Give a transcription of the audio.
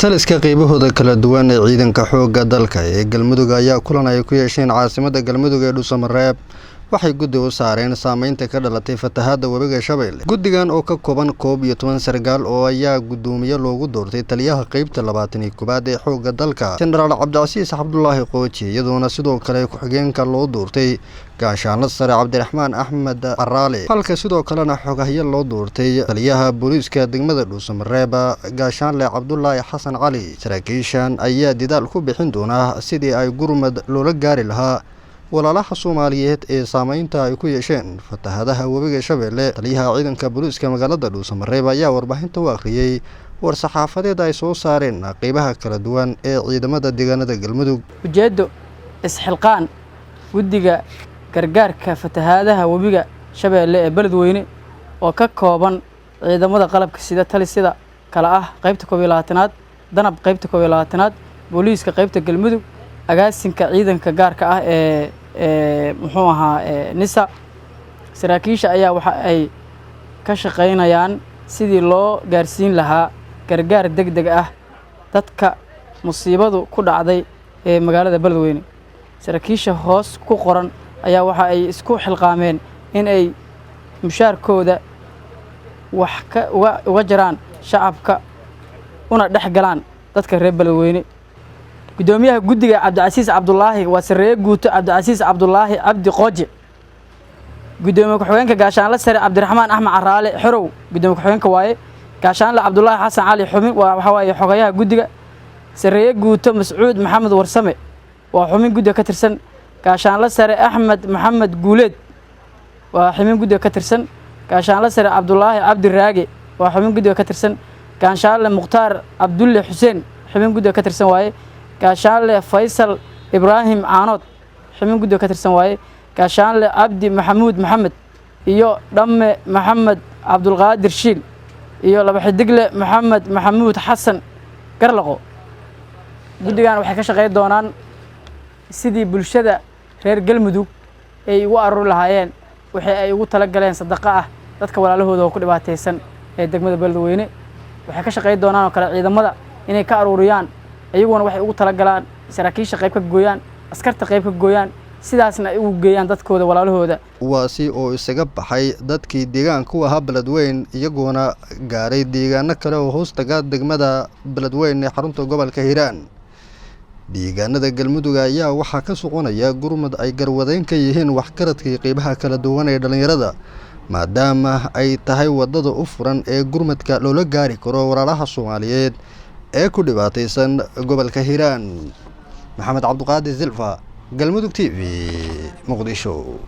Taliska qaybahooda kala duwan ee ciidanka xoogga dalka ee Galmudug ayaa kulan ay ku yeesheen Ciidmada Galmudug ee Dhuusamareeb waxay Gudi u saareen saameynta ka dhalatay Fatahada webiga Shabeelle. Gudigan oo ka kooban 11 sargaal oo ayaa gudoomiye loogu doortay taliyaha qaybta 21aad ee xoogga dalka General Cabdicasiis Cabdullaahi Qooji iyadoona sidoo kale ku xigeenka loo doortay gaashaanle sare Cabdiraxmaan Axmed Araale halka sidoo kalena xogahyo loo doortay taliyaha booliiska degmada Dhuusamareeb gaashaanle Cabdullaahi Xasan Cali. Saraakiishan ayaa didaal ku bixin doona sidii ay gurmad loola gaari lahaa walaalaha Soomaaliyeed ee saameynta ay ku yeesheen Fatahadaha webiga Shabeelle. Taliyaha ciidanka booliiska magaalada Dhuusamareeb ayaa warbaahinta u akhriyay war saxaafadeed ay soo saareen qaybaha kala duwan ee ciidamada deegaanada Galmudug. ujeedo isxilqaan gudiga gargaarka Fatahadaha webiga Shabeelle ee beledweyne oo ka kooban ciidamada qalabka sida Taliska kala ah qaybta 12aad danab qaybta 12aad booliiska qaybta Galmudug agaasinka ciidanka gaarka ah muxuu ahaa nisa saraakiisha ayaa waxa ay ka shaqeynayaan sidii loo gaarsiin lahaa gargaar degdeg ah dadka musiibadu ku dhacday ee magaalada beledweyne. saraakiisha hoos ku qoran ayaa waxa ay isku xilqaameen in ay mushaarkooda wax ka uga jiraan shacabka una dhaxgalaan dadka reer beledweyne. gudoomiyaha gudiga Cabdicasiis Cabdullaahi waa sareeye guuto Cabdicasiis Cabdullaahi Cabdi Qooji. gudoomiye ku-xigeenka gaashaanle sare Cabdiraxmaan Axmed Araale xorow gudoomiye ku-xigeenka waaye gaashaanle Cabdullaahi Xasan Cali xubin waxa waaye xogayaha gudiga. sareeye guuto Mascuud Maxamed Warsame waa xubin gudiga ka tirsan. gaashaanle sare Axmed Maxamed Guuleed waa xubin gudiga ka tirsan. gaashaanle sare Cabdullaahi Cabdi Raage waa xubin gudiga ka tirsan. gaashaanle Mukhtaar Abdulle Xuseen xubin gudiga ka tirsan waaye. gaashaanle Faysal Ibrahim Caanood xubin gudiga ka tirsan waaye. gaashaanle Cabdi Maxamuud Maxamed iyo dhamme Maxamed Cabdulqaadir Shiil iyo laba xidigle Maxamed Maxamuud Xasan Garlaqo. gudigan waxay ka shaqeyn doonaan sidii bulshada reer Galmudug ay ugu aruri lahaayeen waxay ay ugu tala galeen sadaqa ah dadka walaalahooda oo ku dhibaataysan ee degmada beledweyne. waxay ka shaqeyn doonaan oo kale ciidamada inay ka aruriyaan ayaguna waxay ugu tala galaan saraakiisha qayb ka gooyaan askarta qayb ka gooyaan sidaasna ay ugu geeyaan dadkooda walaalahooda. waasi oo isaga baxay dadkii deegaanka u ahaa beledweyne iyagoona gaaray deegaano kale oo hoos taga degmada beledweyne ee xarunta gobolka Hiiraan. deegaanada Galmudug ayaa waxaa ka soconaya gurmad ay garwadeyn ka yihiin waxgaradka qaybaha kala duwan ee dhalinyarada maadaama ay tahay wadada u furan ee gurmadka loola gaari karo walaalaha Soomaaliyeed ee ku dhibaataysan gobolka Hiiraan. Maxamed Cabduqaadir Zilfa Galmudug TV Muqdisho.